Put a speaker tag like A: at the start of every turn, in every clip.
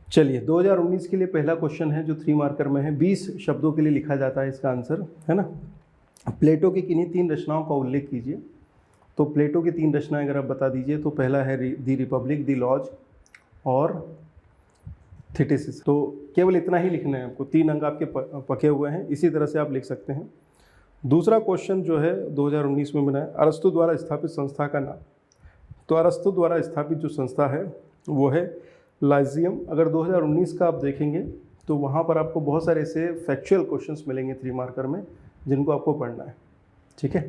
A: चलिए 2019 के लिए पहला क्वेश्चन है जो 3 मार्कर में है। 20 शब्दों के लिए लिखा जाता है इसका आंसर, है ना। प्लेटो की किन्हीं 3 रचनाओं का उल्लेख कीजिए। तो प्लेटो की 3 रचनाएं अगर आप बता दीजिए तो पहला है दी रिपब्लिक, दी लॉज और थीसिस। तो केवल इतना ही लिखना है आपको, 3 अंक आपके पके हुए हैं, इसी तरह से आप लिख सकते हैं। दूसरा क्वेश्चन जो है 2019 में बना है, अरस्तु द्वारा स्थापित संस्था का नाम। तो अरस्तु द्वारा स्थापित जो संस्था है वो है लाइजियम। अगर 2019 का आप देखेंगे तो वहाँ पर आपको बहुत सारे ऐसे फैक्चुअल क्वेश्चंस मिलेंगे 3 मार्कर में जिनको आपको पढ़ना है, ठीक है।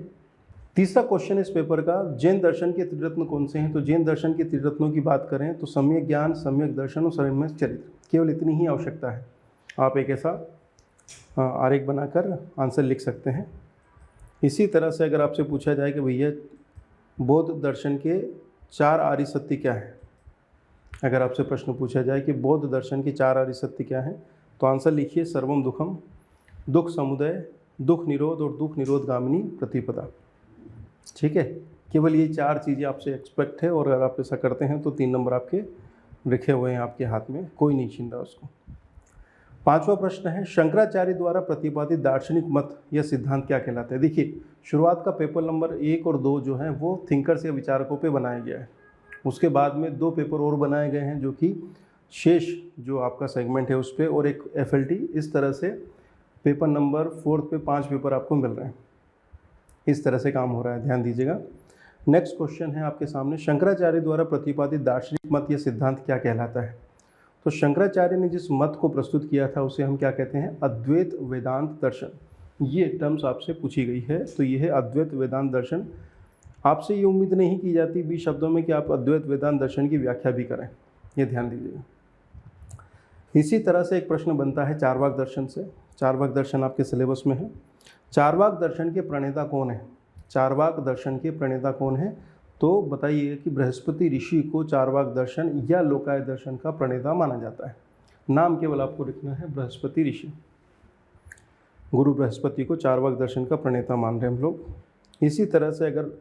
A: तीसरा क्वेश्चन इस पेपर का, जैन दर्शन के त्रिरत्न कौन से हैं। तो जैन दर्शन के त्रिरत्नों की बात करें तो सम्यक ज्ञान, सम्यक दर्शन और सम्यक चरित्र, केवल इतनी ही आवश्यकता है। आप एक ऐसा आरेख बनाकर आंसर लिख सकते हैं। इसी तरह से अगर आपसे पूछा जाए कि भैया बौद्ध दर्शन के 4 आर्य सत्य क्या हैं, अगर आपसे प्रश्न पूछा जाए कि बौद्ध दर्शन के 4 आर्य सत्य क्या हैं, तो आंसर लिखिए सर्वम दुखम, दुख समुदय, दुख निरोध और दुख निरोध गामिनी प्रतिपदा, ठीक है। केवल ये 4 चीज़ें आपसे एक्सपेक्ट है और अगर आप ऐसा करते हैं तो 3 नंबर आपके लिखे हुए हैं आपके हाथ में, कोई नहीं छीन रहा उसको। 5वां प्रश्न है, शंकराचार्य द्वारा प्रतिपादित दार्शनिक मत या सिद्धांत क्या कहलाता है। देखिए शुरुआत का पेपर नंबर 1 और 2 जो है वो थिंकर्स या विचारकों पे बनाया गया है। उसके बाद में 2 पेपर और बनाए गए हैं जो कि शेष जो आपका सेगमेंट है उस पर, और एक FLT। इस तरह से पेपर नंबर 4 पे 5 पेपर आपको मिल रहे हैं। इस तरह से काम हो रहा है, ध्यान दीजिएगा। नेक्स्ट क्वेश्चन है आपके सामने, शंकराचार्य द्वारा प्रतिपादित दार्शनिक मत या सिद्धांत क्या कहलाता है। तो शंकराचार्य ने जिस मत को प्रस्तुत किया था उसे हम क्या कहते हैं, अद्वैत वेदांत दर्शन। ये टर्म्स आपसे पूछी गई है, तो ये है अद्वैत वेदांत दर्शन। आपसे ये उम्मीद नहीं की जाती 20 शब्दों में कि आप अद्वैत वेदांत दर्शन की व्याख्या भी करें, ये ध्यान दीजिएगा। इसी तरह से एक प्रश्न बनता है चारवाक दर्शन से। चारवाक दर्शन आपके सिलेबस में है। चारवाक दर्शन के प्रणेता कौन है। चारवाक दर्शन के प्रणेता कौन है, तो बताइए कि बृहस्पति ऋषि को चारवाक दर्शन या लोकायत दर्शन का प्रणेता माना जाता है। नाम केवल आपको लिखना है, बृहस्पति ऋषि, गुरु बृहस्पति को चारवाक दर्शन का प्रणेता मान रहे हैं हम लोग। इसी तरह से अगर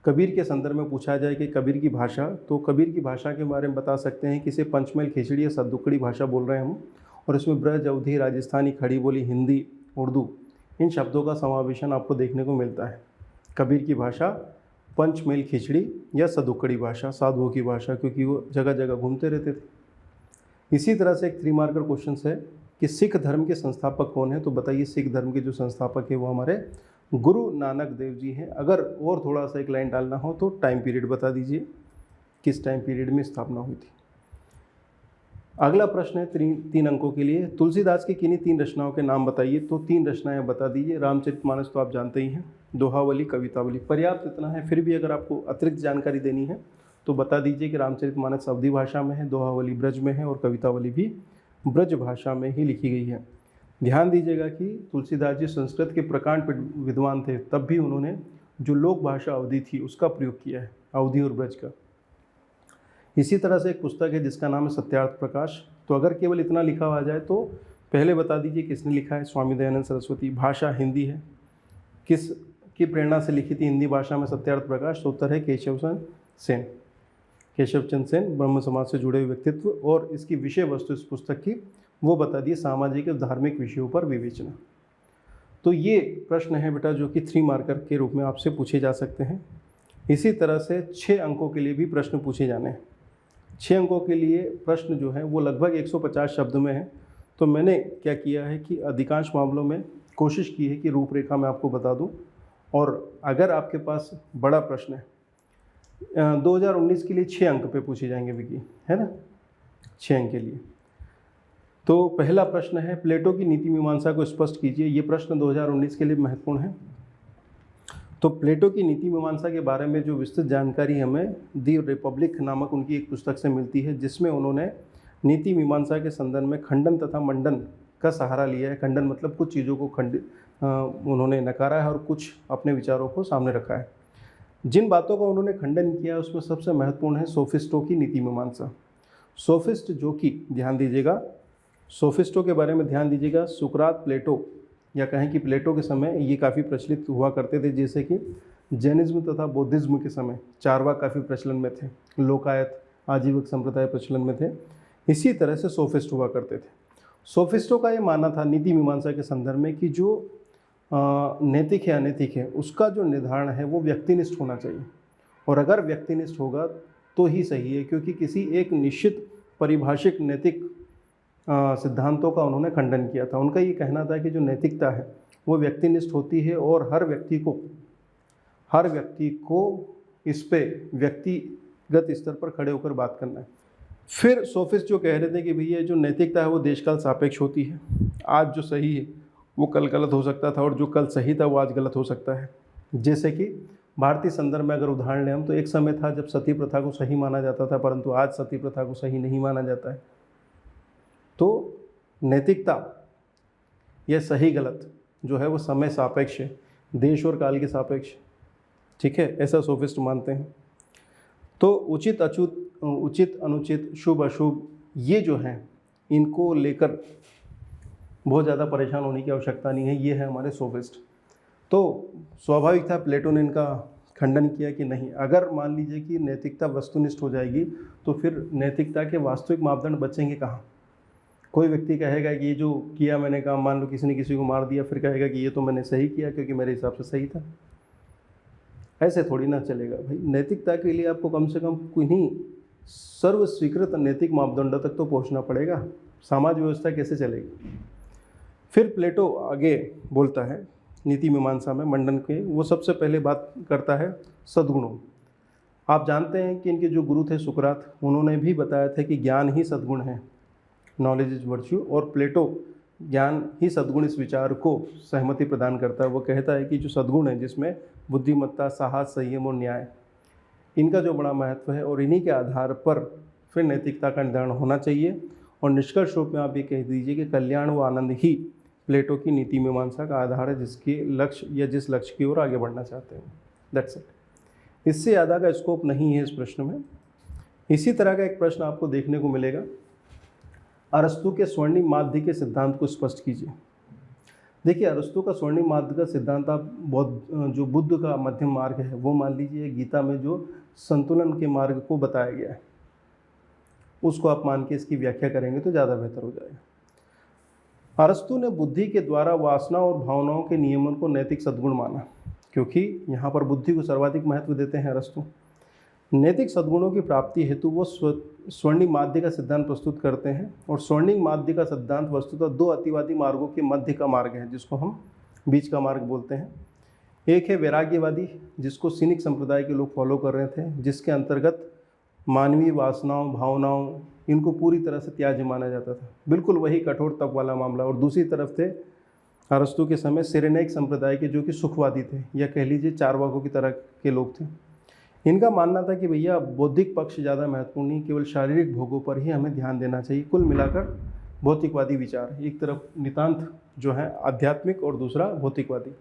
A: कबीर के संदर्भ में पूछा जाए कि कबीर की भाषा, तो कबीर की भाषा के बारे में बता सकते हैं कि इसे पंचमेल खिचड़ी या सद्दुकड़ी भाषा बोल रहे हैं हम, और इसमें ब्रज, अवधी, राजस्थानी, खड़ी बोली, हिंदी, उर्दू, इन शब्दों का समावेशन आपको देखने को मिलता है। कबीर की भाषा पंचमेल खिचड़ी या सद्दुकड़ी भाषा, साधुओं की भाषा, क्योंकि वो जगह जगह घूमते रहते थे। इसी तरह से एक 3 मार्कर क्वेश्चन है कि सिख धर्म के संस्थापक कौन है। तो बताइए सिख धर्म के जो संस्थापक है वो हमारे गुरु नानक देव जी हैं। अगर और थोड़ा सा एक लाइन डालना हो तो टाइम पीरियड बता दीजिए, किस टाइम पीरियड में स्थापना हुई थी। अगला प्रश्न है 3 अंकों के लिए, तुलसीदास की किन्हीं 3 रचनाओं के नाम बताइए। तो 3 रचनाएं बता दीजिए। रामचरितमानस तो आप जानते ही हैं, दोहावली, कवितावली, पर्याप्त इतना है। फिर भी अगर आपको अतिरिक्त जानकारी देनी है तो बता दीजिए कि रामचरितमानस अवधी भाषा में है, दोहावली ब्रज में है और कवितावली भी ब्रज भाषा में ही लिखी गई है। ध्यान दीजिएगा कि तुलसीदास जी संस्कृत के प्रकांड विद्वान थे, तब भी उन्होंने जो लोक भाषा अवधी थी उसका प्रयोग किया है, अवधी और ब्रज का। इसी तरह से एक पुस्तक है जिसका नाम है सत्यार्थ प्रकाश। तो अगर केवल इतना लिखा हुआ जाए तो पहले बता दीजिए किसने लिखा है, स्वामी दयानंद सरस्वती। भाषा हिंदी है, किस की प्रेरणा से लिखी थी हिंदी भाषा में सत्यार्थ प्रकाश। तो उत्तर है केशवचंद सेन। केशवचंद सेन ब्रह्म समाज से जुड़े हुए व्यक्तित्व, और इसकी विषय वस्तु इस पुस्तक की वो बता दिए, सामाजिक और धार्मिक विषयों पर विवेचना। तो ये प्रश्न है बेटा जो कि 3 मार्कर के रूप में आपसे पूछे जा सकते हैं। इसी तरह से 6 अंकों के लिए भी प्रश्न पूछे जाने हैं। 6 अंकों के लिए प्रश्न जो है वो लगभग 150 शब्द में है। तो मैंने क्या किया है कि अधिकांश मामलों में कोशिश की है कि रूपरेखा मैं आपको बता दूं, और अगर आपके पास बड़ा प्रश्न है 2019 के लिए 6 अंक पे पूछे जाएंगे विकी, है ना, 6 अंक के लिए। तो पहला प्रश्न है, प्लेटो की नीति मीमांसा को स्पष्ट कीजिए। ये प्रश्न 2019 के लिए महत्वपूर्ण है। तो प्लेटो की नीति मीमांसा के बारे में जो विस्तृत जानकारी हमें दी रिपब्लिक नामक उनकी एक पुस्तक से मिलती है, जिसमें उन्होंने नीति मीमांसा के संदर्भ में खंडन तथा मंडन का सहारा लिया है। खंडन मतलब कुछ चीज़ों को उन्होंने नकारा है और कुछ अपने विचारों को सामने रखा है। जिन बातों का उन्होंने खंडन किया उसमें सबसे महत्वपूर्ण है सोफिस्टों की नीति मीमांसा। सोफिस्ट जो कि, ध्यान दीजिएगा, सोफिस्टों के बारे में ध्यान दीजिएगा। सुकरात, प्लेटो, या कहें कि प्लेटो के समय ये काफ़ी प्रचलित हुआ करते थे, जैसे कि जैनिज्म तथा बौद्धिज्म के समय चारवाक काफ़ी प्रचलन में थे, लोकायत, आजीविक संप्रदाय प्रचलन में थे। इसी तरह से सोफिस्ट हुआ करते थे। सोफिस्टों का ये मानना था नीति मीमांसा के संदर्भ में कि जो नैतिक है अनैतिक है उसका जो निर्धारण है वो व्यक्तिनिष्ठ होना चाहिए, और अगर व्यक्तिनिष्ठ होगा तो ही सही है, क्योंकि किसी एक निश्चित परिभाषिक नैतिक सिद्धांतों का उन्होंने खंडन किया था। उनका ये कहना था कि जो नैतिकता है वो व्यक्तिनिष्ठ होती है और हर व्यक्ति को इस पे व्यक्तिगत स्तर पर खड़े होकर बात करना है। फिर सोफिस्ट जो कह रहे थे कि भैया जो नैतिकता है वो देशकाल सापेक्ष होती है, आज जो सही है वो कल गलत हो सकता था और जो कल सही था वो आज गलत हो सकता है। जैसे कि भारतीय संदर्भ में अगर उदाहरण लें हम, तो एक समय था जब सती प्रथा को सही माना जाता था, परंतु आज सती प्रथा को सही नहीं माना जाता है। तो नैतिकता या सही गलत जो है वो समय सापेक्ष है, देश और काल के सापेक्ष, ठीक है, ऐसा सोफिस्ट मानते हैं। तो उचित अनुचित, शुभ अशुभ, ये जो हैं इनको लेकर बहुत ज़्यादा परेशान होने की आवश्यकता नहीं है, ये है हमारे सोफिस्ट। तो स्वाभाविक था प्लेटो ने इनका खंडन किया कि नहीं, अगर मान लीजिए कि नैतिकता वस्तुनिष्ठ हो जाएगी तो फिर नैतिकता के वास्तविक मापदंड बचेंगे कहाँ। कोई व्यक्ति कहेगा कि ये जो किया मैंने काम, मान लो किसी ने किसी को मार दिया, फिर कहेगा कि ये तो मैंने सही किया क्योंकि मेरे हिसाब से सही था। ऐसे थोड़ी ना चलेगा भाई। नैतिकता के लिए आपको कम से कम किन्हीं सर्व स्वीकृत नैतिक मापदंडों तक तो पहुंचना पड़ेगा, समाज व्यवस्था कैसे चलेगी। फिर प्लेटो आगे बोलता है नीति मीमांसा में मंडन के, वो सबसे पहले बात करता है सद्गुणों। आप जानते हैं कि इनके जो गुरु थे सुकरात, उन्होंने भी बताया था कि ज्ञान ही सद्गुण है, नॉलेज इज वर्च्यू, और प्लेटो ज्ञान ही सद्गुण इस विचार को सहमति प्रदान करता है। वो कहता है कि जो सद्गुण है जिसमें बुद्धिमत्ता, साहस, संयम और न्याय, इनका जो बड़ा महत्व है, और इन्हीं के आधार पर फिर नैतिकता का निर्धारण होना चाहिए। और निष्कर्ष रूप में आप ये कह दीजिए कि कल्याण व आनंद ही प्लेटो की नीति मीमांसा का आधार है, जिसके लक्ष्य या जिस लक्ष्य की ओर आगे बढ़ना चाहते हैं। That's it. इससे ज़्यादा का स्कोप नहीं है इस प्रश्न में। इसी तरह का एक प्रश्न आपको देखने को मिलेगा, अरस्तु के स्वर्णिम माध्य के सिद्धांत को स्पष्ट कीजिए। देखिए, अरस्तु का स्वर्णिम माध्य का सिद्धांत आप जो बुद्ध का मध्यम मार्ग है वो मान लीजिए, गीता में जो संतुलन के मार्ग को बताया गया है उसको आप मान के इसकी व्याख्या करेंगे तो ज़्यादा बेहतर हो जाएगा। अरस्तु ने बुद्धि के द्वारा वासना और भावनाओं के नियमन को नैतिक सद्गुण माना, क्योंकि यहाँ पर बुद्धि को सर्वाधिक महत्व देते हैं अरस्तु। नैतिक सद्गुणों की प्राप्ति हेतु वो स्वर्णिम माध्य का सिद्धांत प्रस्तुत करते हैं, और स्वर्णिम माध्य का सिद्धांत वस्तुतः दो अतिवादी मार्गों के मध्य का मार्ग है, जिसको हम बीच का मार्ग बोलते हैं। एक है वैराग्यवादी, जिसको सीनिक संप्रदाय के लोग फॉलो कर रहे थे, जिसके अंतर्गत मानवीय वासनाओं, भावनाओं, इनको पूरी तरह से त्याज्य माना जाता था, बिल्कुल वही कठोर तप वाला मामला। और दूसरी तरफ थे अरस्तु के समय सिरेनैक संप्रदाय के, जो कि सुखवादी थे, या कह लीजिए चारवाकों की तरह के लोग थे। इनका मानना था कि भैया बौद्धिक पक्ष ज़्यादा महत्वपूर्ण नहीं, केवल शारीरिक भोगों पर ही हमें ध्यान देना चाहिए। कुल मिलाकर भौतिकवादी विचार है, एक तरफ नितांत जो है आध्यात्मिक और दूसरा भौतिकवादी।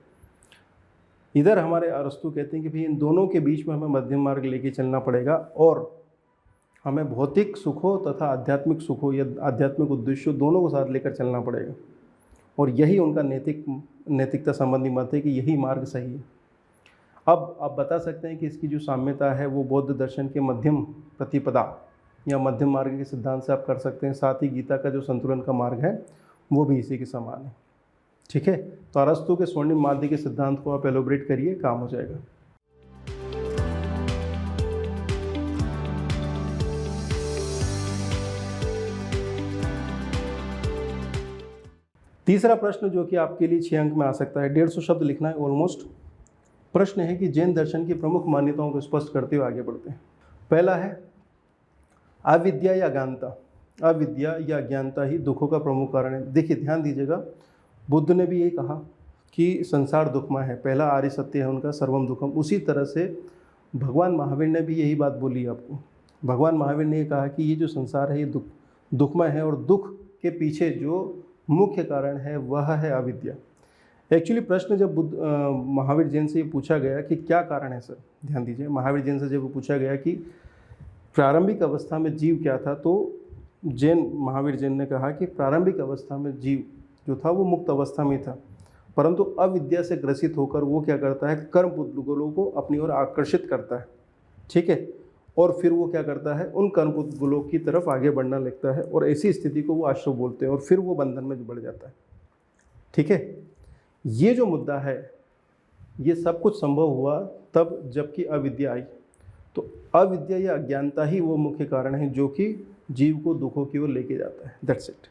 A: इधर हमारे अरस्तु कहते हैं कि भाई इन दोनों के बीच में हमें मध्यम मार्ग लेके चलना पड़ेगा, और हमें भौतिक सुखों तथा आध्यात्मिक सुखों या आध्यात्मिक उद्देश्यों दोनों को साथ लेकर चलना पड़ेगा। और यही उनका नैतिकता संबंधी मत है कि यही मार्ग सही है। अब आप बता सकते हैं कि इसकी जो साम्यता है वो बौद्ध दर्शन के मध्यम प्रतिपदा या मध्यम मार्ग के सिद्धांत से आप कर सकते हैं। साथ ही गीता का जो संतुलन का मार्ग है वो भी इसी के समान है। ठीक है, तो अरस्तु के स्वर्णिम माध्य के सिद्धांत को आप एलोबरेट करिए, काम हो जाएगा। तीसरा प्रश्न जो कि आपके लिए 6 अंक में आ सकता है, 150 शब्द लिखना है ऑलमोस्ट। प्रश्न है कि जैन दर्शन की प्रमुख मान्यताओं को स्पष्ट करते हुए आगे बढ़ते हैं। पहला है अविद्या या अज्ञानता। अविद्या या अज्ञानता ही दुखों का प्रमुख कारण है। देखिए, ध्यान दीजिएगा, बुद्ध ने भी यही कहा कि संसार दुखमय है, पहला आर्य सत्य है उनका, सर्वम दुखम। उसी तरह से भगवान महावीर ने भी यही बात बोली आपको। भगवान महावीर ने ये कहा कि ये जो संसार है ये दुखमय है, और दुख के पीछे जो मुख्य कारण है वह है अविद्या। एक्चुअली प्रश्न जब महावीर जैन से ये पूछा गया कि क्या कारण है सर, ध्यान दीजिए, महावीर जैन से जब पूछा गया कि प्रारंभिक अवस्था में जीव क्या था, तो महावीर जैन ने कहा कि प्रारंभिक अवस्था में जीव जो था वो मुक्त अवस्था में था, परंतु अविद्या से ग्रसित होकर वो क्या करता है, कर्म बुद्धिगोलों को अपनी ओर आकर्षित करता है। ठीक है, और फिर वो क्या करता है, उन कर्मपुतगुलों की तरफ आगे बढ़ना लगता है और ऐसी स्थिति को वो आश्रव बोलते हैं और फिर वो बंधन में बढ़ जाता है। ठीक है, ये जो मुद्दा है ये सब कुछ संभव हुआ तब जबकि अविद्या आई। तो अविद्या या अज्ञानता ही वो मुख्य कारण है जो कि जीव को दुखों की ओर लेके जाता है। That's it.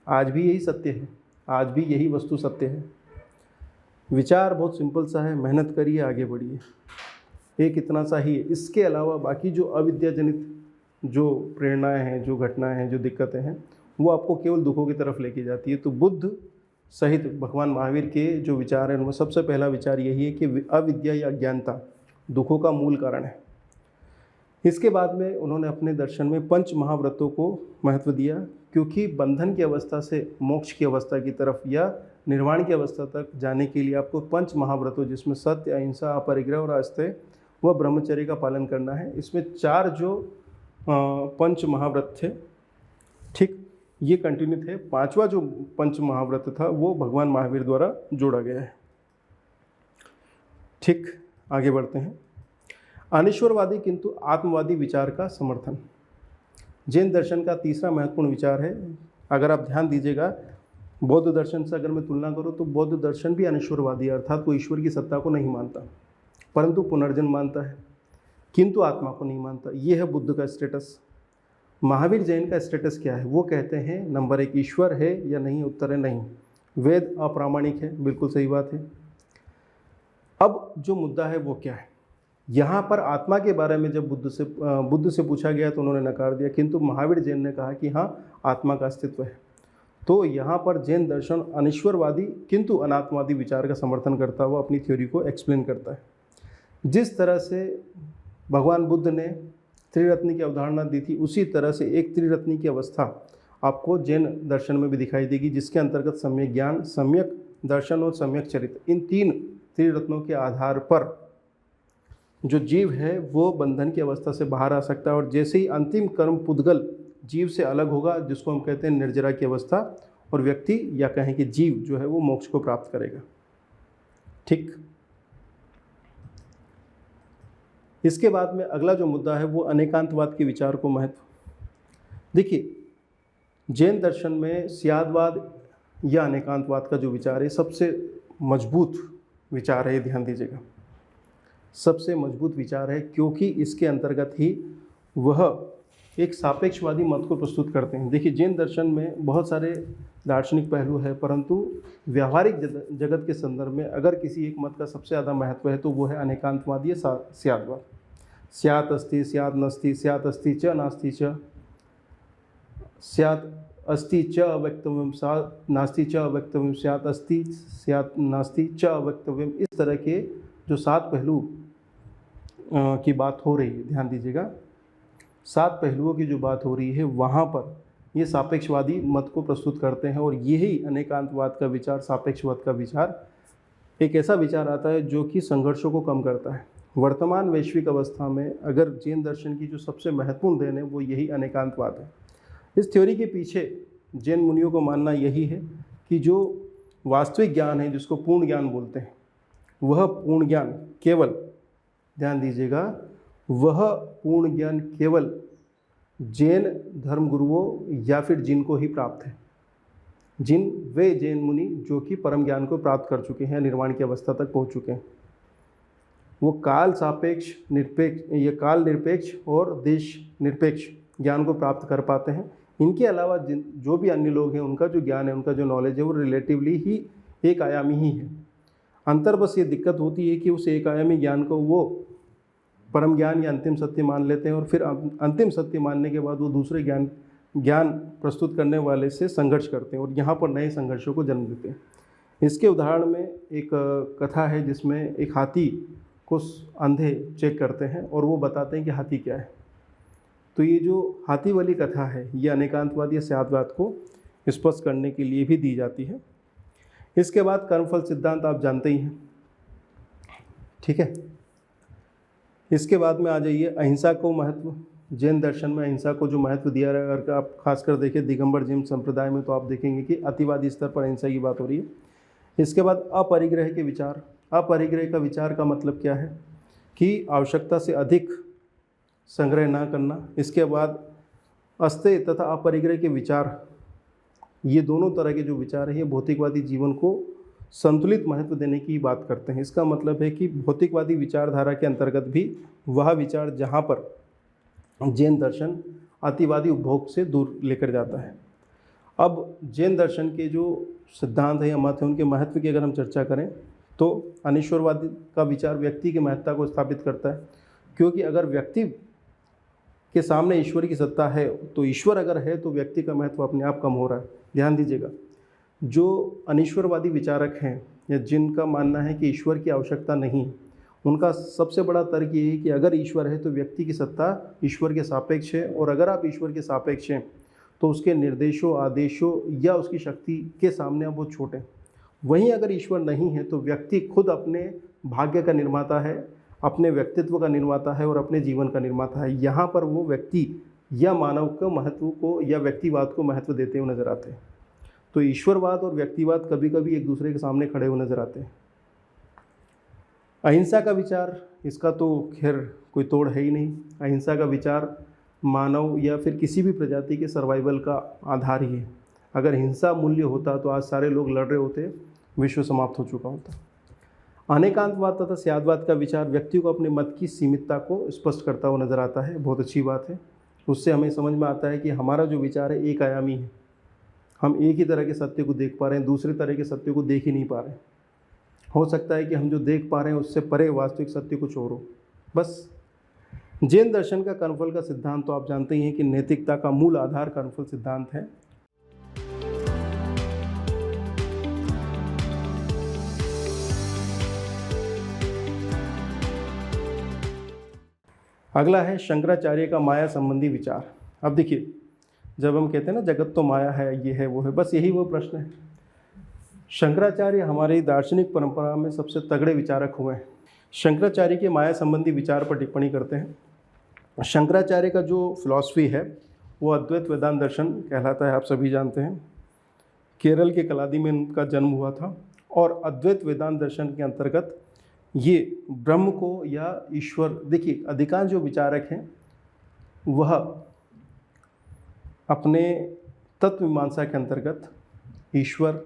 A: आज भी यही सत्य है, आज भी यही वस्तु सत्य है। विचार बहुत सिंपल सा है, मेहनत करिए, आगे बढ़िए, एक इतना सा ही है। इसके अलावा बाकी जो अविद्या जनित जो प्रेरणाएं हैं, जो घटनाएं हैं, जो दिक्कतें हैं, वो आपको केवल दुखों की तरफ लेके जाती है। तो बुद्ध सहित भगवान महावीर के जो विचार हैं उनमें सबसे पहला विचार यही है कि अविद्या या अज्ञानता दुखों का मूल कारण है। इसके बाद में उन्होंने अपने दर्शन में पंच महाव्रतों को महत्व दिया, क्योंकि बंधन की अवस्था से मोक्ष की अवस्था की तरफ या निर्वाण की अवस्था तक जाने के लिए आपको पंच महाव्रतों, जिसमें सत्य, अहिंसा, अपरिग्रह और आस्तेय व ब्रह्मचर्य का पालन करना है। इसमें 4 जो पंच महाव्रत थे, ठीक, ये कंटिन्यू थे। 5वां जो पंच महाव्रत था वो भगवान महावीर द्वारा जोड़ा गया है। ठीक, आगे बढ़ते हैं। अनिश्वरवादी किंतु आत्मवादी विचार का समर्थन जैन दर्शन का तीसरा महत्वपूर्ण विचार है। अगर आप ध्यान दीजिएगा, बौद्ध दर्शन से अगर मैं तुलना करूं तो बौद्ध दर्शन भी अनिश्वरवादी है, अर्थात वो ईश्वर की सत्ता को नहीं मानता परंतु पुनर्जन्म मानता है, किंतु आत्मा को नहीं मानता। ये है बुद्ध का स्टेटस। महावीर जैन का स्टेटस क्या है? वो कहते हैं नंबर 1 ईश्वर है या नहीं, उत्तर है नहीं। वेद अप्रामाणिक है, बिल्कुल सही बात है। अब जो मुद्दा है वो क्या है? यहाँ पर आत्मा के बारे में जब बुद्ध से पूछा गया तो उन्होंने नकार दिया, किंतु महावीर जैन ने कहा कि हाँ, आत्मा का अस्तित्व है। तो यहाँ पर जैन दर्शन अनिश्वरवादी किंतु अनात्मवादी विचार का समर्थन करता हुआ अपनी थ्योरी को एक्सप्लेन करता है। जिस तरह से भगवान बुद्ध ने त्रिरत्नी की अवधारणा दी थी, उसी तरह से एक त्रिरत्नी की अवस्था आपको जैन दर्शन में भी दिखाई देगी, जिसके अंतर्गत सम्यक ज्ञान, सम्यक दर्शन और सम्यक चरित्र, इन 3 त्रिरत्नों के आधार पर जो जीव है वो बंधन की अवस्था से बाहर आ सकता है। और जैसे ही अंतिम कर्म पुद्गल जीव से अलग होगा, जिसको हम कहते हैं निर्जरा की अवस्था, और व्यक्ति या कहें कि जीव जो है वो मोक्ष को प्राप्त करेगा। ठीक, इसके बाद में अगला जो मुद्दा है वो अनेकांतवाद के विचार को महत्व। देखिए, जैन दर्शन में स्यादवाद या अनेकांतवाद का जो विचार है सबसे मजबूत विचार है, ध्यान दीजिएगा, सबसे मजबूत विचार है, क्योंकि इसके अंतर्गत ही वह एक सापेक्षवादी मत को प्रस्तुत करते हैं। देखिए, जैन दर्शन में बहुत सारे दार्शनिक पहलू है, परंतु व्यावहारिक जगत के संदर्भ में अगर किसी एक मत का सबसे ज़्यादा महत्व है तो वो है अनेकांतवाद या स्यादवाद। स्यात् अस्ति स्यात् नस्ति, स्यात् अस्ति च नास्ति च, स्यात् अस्ति च अवक्तव्यम, स्यात् नास्ति च अवक्तव्यम, स्यात् अस्ति स्यात् नास्ति च अवक्तव्यम। इस तरह के जो 7 पहलू की बात हो रही है, ध्यान दीजिएगा, 7 पहलुओं की जो बात हो रही है वहाँ पर ये सापेक्षवादी मत को प्रस्तुत करते हैं। और यही अनेकांतवाद का विचार, सापेक्षवाद का विचार एक ऐसा विचार आता है जो कि संघर्षों को कम करता है। वर्तमान वैश्विक अवस्था में अगर जैन दर्शन की जो सबसे महत्वपूर्ण देन है वो यही अनेकांतवाद है। इस थ्योरी के पीछे जैन मुनियों को मानना यही है कि जो वास्तविक ज्ञान है, जिसको पूर्ण ज्ञान बोलते हैं, वह पूर्ण ज्ञान केवल, ध्यान दीजिएगा, वह पूर्ण ज्ञान केवल जैन धर्मगुरुओं या फिर जिनको ही प्राप्त है, वे जैन मुनि जो कि परम ज्ञान को प्राप्त कर चुके हैं, निर्वाण की अवस्था तक पहुंच चुके हैं, वो काल सापेक्ष निरपेक्ष, ये काल निरपेक्ष और देश निरपेक्ष ज्ञान को प्राप्त कर पाते हैं। इनके अलावा जो भी अन्य लोग हैं, उनका जो ज्ञान है, उनका जो नॉलेज है, वो रिलेटिवली ही एक आयामी ही है। अंतर बस ये दिक्कत होती है कि उस एक आयामी ज्ञान को वो परम ज्ञान या अंतिम सत्य मान लेते हैं और फिर अंतिम सत्य मानने के बाद वो दूसरे ज्ञान प्रस्तुत करने वाले से संघर्ष करते हैं और यहाँ पर नए संघर्षों को जन्म देते हैं। इसके उदाहरण में एक कथा है जिसमें एक हाथी को अंधे चेक करते हैं और वो बताते हैं कि हाथी क्या है। तो ये जो हाथी वाली कथा है ये अनेकांतवाद या स्यादवाद को स्पष्ट करने के लिए भी दी जाती है। इसके बाद कर्मफल सिद्धांत आप जानते ही हैं, ठीक है। इसके बाद में आ जाइए अहिंसा को महत्व। जैन दर्शन में अहिंसा को जो महत्व दिया है, अगर आप खासकर देखें दिगंबर जैन संप्रदाय में, तो आप देखेंगे कि अतिवादी स्तर पर अहिंसा की बात हो रही है। इसके बाद अपरिग्रह के विचार। अपरिग्रह का विचार का मतलब क्या है कि आवश्यकता से अधिक संग्रह ना करना। इसके बाद अस्तेय तथा अपरिग्रह के विचार, ये दोनों तरह के जो विचार हैं ये भौतिकवादी जीवन को संतुलित महत्व देने की बात करते हैं। इसका मतलब है कि भौतिकवादी विचारधारा के अंतर्गत भी वह विचार जहाँ पर जैन दर्शन अतिवादी उपभोग से दूर लेकर जाता है। अब जैन दर्शन के जो सिद्धांत है या मत है उनके महत्व की अगर हम चर्चा करें तो अनीश्वरवादी का विचार व्यक्ति की महत्ता को स्थापित करता है, क्योंकि अगर व्यक्ति के सामने ईश्वर की सत्ता है तो ईश्वर अगर है तो व्यक्ति का महत्व अपने आप कम हो रहा है। ध्यान दीजिएगा, जो अनीश्वरवादी विचारक हैं या जिनका मानना है कि ईश्वर की आवश्यकता नहीं, उनका सबसे बड़ा तर्क ये है कि अगर ईश्वर है तो व्यक्ति की सत्ता ईश्वर के सापेक्ष है, और अगर आप ईश्वर के सापेक्ष हैं तो उसके निर्देशों, आदेशों या उसकी शक्ति के सामने आप बहुत छोटे हैं। वहीं अगर ईश्वर नहीं है तो व्यक्ति खुद अपने भाग्य का निर्माता है, अपने व्यक्तित्व का निर्माता है और अपने जीवन का निर्माता है। यहाँ पर वो व्यक्ति या मानव के महत्व को या व्यक्तिवाद को महत्व देते हुए नजर आते हैं। तो ईश्वरवाद और व्यक्तिवाद कभी कभी एक दूसरे के सामने खड़े हुए नजर आते हैं। अहिंसा का विचार, इसका तो खैर कोई तोड़ है ही नहीं। अहिंसा का विचार मानव या फिर किसी भी प्रजाति के सर्वाइवल का आधार ही है। अगर हिंसा मूल्य होता तो आज सारे लोग लड़ रहे होते, विश्व समाप्त हो चुका होता। अनेकांतवाद तथा स्यादवाद का विचार व्यक्ति को अपने मत की सीमितता को स्पष्ट करता हुआ नजर आता है। बहुत अच्छी बात है, उससे हमें समझ में आता है कि हमारा जो विचार है एक आयामी है। हम एक ही तरह के सत्य को देख पा रहे हैं, दूसरे तरह के सत्य को देख ही नहीं पा रहे। हो सकता है कि हम जो देख पा रहे हैं उससे परे वास्तविक सत्य कुछ और हो। बस जैन दर्शन का कर्मफल का सिद्धांत तो आप जानते ही हैं कि नैतिकता का मूल आधार कर्मफल सिद्धांत है। अगला है शंकराचार्य का माया संबंधी विचार। अब देखिए, जब हम कहते हैं ना जगत तो माया है, ये है वो है, बस यही वो प्रश्न है। शंकराचार्य हमारी दार्शनिक परंपरा में सबसे तगड़े विचारक हुए हैं। शंकराचार्य के माया संबंधी विचार पर टिप्पणी करते हैं। शंकराचार्य का जो फिलॉसफी है वो अद्वैत वेदांत दर्शन कहलाता है, आप सभी जानते हैं। केरल के कलादी में उनका जन्म हुआ था और अद्वैत वेदांत दर्शन के अंतर्गत ये ब्रह्म को या ईश्वर, देखिए अधिकांश जो विचारक हैं वह अपने तत्व मीमांसा के अंतर्गत ईश्वर,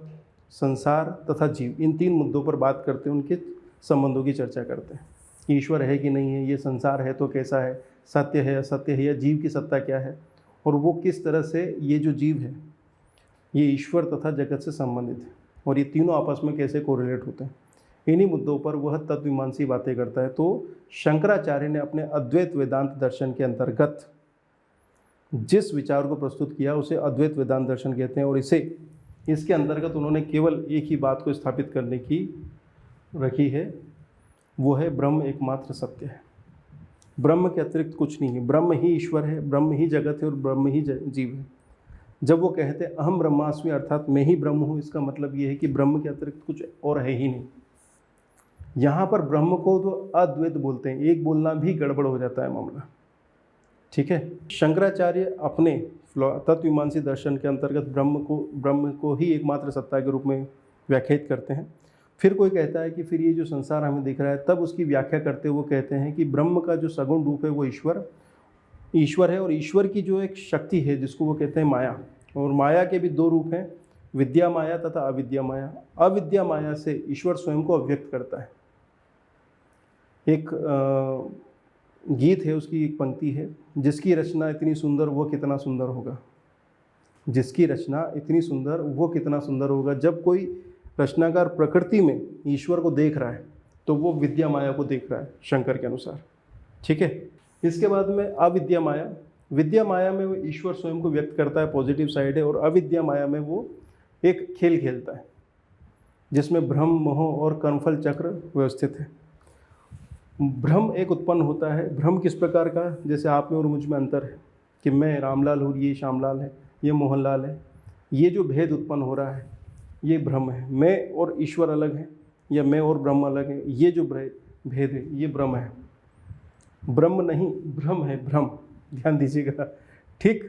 A: संसार तथा जीव, इन तीन मुद्दों पर बात करते हैं, उनके संबंधों की चर्चा करते हैं। ईश्वर है कि नहीं है, ये संसार है तो कैसा है, सत्य है असत्य है, या जीव की सत्ता क्या है, और वो किस तरह से ये जो जीव है ये ईश्वर तथा जगत से संबंधित है, और ये तीनों आपस में कैसे कोरिलेट होते हैं। इन्हीं मुद्दों पर वह तत्वमीमांसी बातें करता है। तो शंकराचार्य ने अपने अद्वैत वेदांत दर्शन के अंतर्गत जिस विचार को प्रस्तुत किया उसे अद्वैत वेदांत दर्शन कहते हैं, और इसके अंतर्गत उन्होंने केवल एक ही बात को स्थापित करने की रखी है, वो है ब्रह्म एकमात्र सत्य है। ब्रह्म के अतिरिक्त कुछ नहीं है। ब्रह्म ही ईश्वर है, ब्रह्म ही जगत है और ब्रह्म ही जीव है। जब वो कहते हैं अहम ब्रह्मास्मि, अर्थात मैं ही ब्रह्म हूँ, इसका मतलब ये है कि ब्रह्म के अतिरिक्त कुछ और है ही नहीं। यहाँ पर ब्रह्म को तो अद्वैत बोलते हैं, एक बोलना भी गड़बड़ हो जाता है मामला, ठीक है। शंकराचार्य अपने तत्वमीमांसी दर्शन के अंतर्गत ब्रह्म को ही एकमात्र सत्ता के रूप में व्याख्यात करते हैं। फिर कोई कहता है कि फिर ये जो संसार हमें दिख रहा है, तब उसकी व्याख्या करते हुए वो कहते हैं कि ब्रह्म का जो सगुण रूप है वो ईश्वर है, और ईश्वर की जो एक शक्ति है जिसको वो कहते हैं माया, और माया के भी दो रूप हैं, विद्या माया तथा अविद्या माया। अविद्या माया से ईश्वर स्वयं को अव्यक्त करता है। एक गीत है, उसकी एक पंक्ति है, जिसकी रचना इतनी सुंदर वो कितना सुंदर होगा। जिसकी रचना इतनी सुंदर वो कितना सुंदर होगा। जब कोई रचनाकार प्रकृति में ईश्वर को देख रहा है तो वो विद्या माया को देख रहा है शंकर के अनुसार, ठीक है। इसके बाद में अविद्या माया, विद्या माया में वो ईश्वर स्वयं को व्यक्त करता है, पॉजिटिव साइड है, और अविद्या माया में वो एक खेल खेलता है जिसमें भ्रम, मोह और कर्मफल चक्र व्यवस्थित है। भ्रम एक उत्पन्न होता है। भ्रम किस प्रकार का, जैसे आप में और मुझ में अंतर है कि मैं रामलाल हूँ, ये श्यामलाल है, ये मोहनलाल है। ये जो भेद उत्पन्न हो रहा है ये भ्रम है। मैं और ईश्वर अलग है या मैं और ब्रह्म अलग है, ये जो भेद है ये भ्रम है। ब्रह्म नहीं, भ्रम है, भ्रम, ध्यान दीजिएगा, ठीक।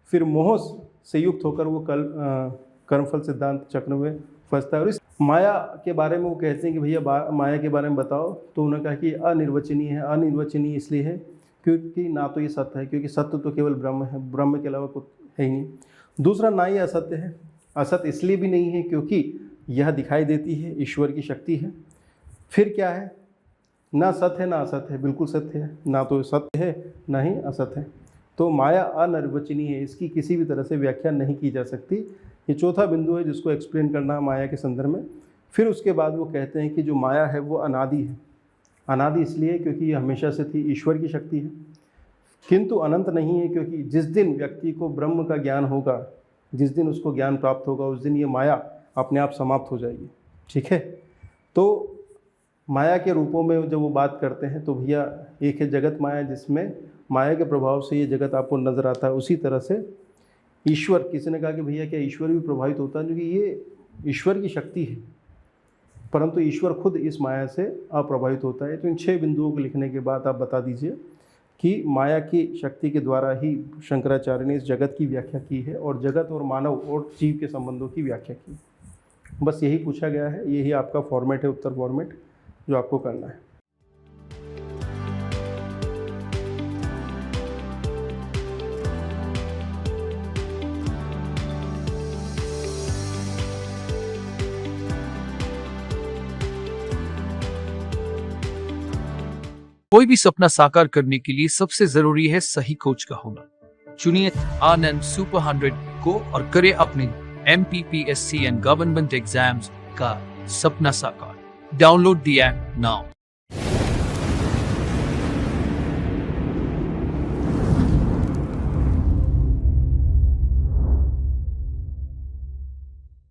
A: फिर मोह से युक्त होकर वो कर्मफल सिद्धांत चक्र में फंसता है। और इस माया के बारे में वो कहते हैं कि भैया माया के बारे में बताओ, तो उन्होंने कहा कि अनिर्वचनीय है। अनिर्वचनीय इसलिए है क्योंकि ना तो ये सत्य है, क्योंकि सत्य तो केवल ब्रह्म है, ब्रह्म के अलावा कुछ है ही नहीं। दूसरा, ना ये असत्य है। असत्य इसलिए भी नहीं है क्योंकि यह दिखाई देती है, ईश्वर की शक्ति है। फिर क्या है, ना सत्य है ना असत्य है, बिल्कुल सत्य है, ना तो सत्य है ना ही असत्य है। तो माया अनिर्वचनीय है, इसकी किसी भी तरह से व्याख्या नहीं की जा सकती। ये चौथा बिंदु है जिसको एक्सप्लेन करना है माया के संदर्भ में। फिर उसके बाद वो कहते हैं कि जो माया है वो अनादि है। अनादि इसलिए क्योंकि ये हमेशा से थी, ईश्वर की शक्ति है, किंतु अनंत नहीं है, क्योंकि जिस दिन व्यक्ति को ब्रह्म का ज्ञान होगा, जिस दिन उसको ज्ञान प्राप्त होगा, उस दिन ये माया अपने आप समाप्त हो जाएगी। ठीक है, तो माया के रूपों में जब वो बात करते हैं तो भैया एक है जगत माया, जिसमें माया के प्रभाव से ये जगत आपको नज़र आता है। उसी तरह से ईश्वर, किसी ने कहा कि भैया क्या ईश्वर भी प्रभावित होता है, क्योंकि ये ईश्वर की शक्ति है, परंतु ईश्वर खुद इस माया से अप्रभावित होता है। तो इन 6 बिंदुओं को लिखने के बाद आप बता दीजिए कि माया की शक्ति के द्वारा ही शंकराचार्य ने इस जगत की व्याख्या की है और जगत और मानव और जीव के संबंधों की व्याख्या की। बस यही पूछा गया है, यही आपका फॉर्मेट है, उत्तर फॉर्मेट जो आपको करना है।
B: कोई भी सपना साकार करने के लिए सबसे जरूरी है सही कोच का होना। चुनिए आनंद सुपर 100 को और करें अपने MPPSC एंड गवर्नमेंट एग्जाम्स का सपना साकार। Download the app now.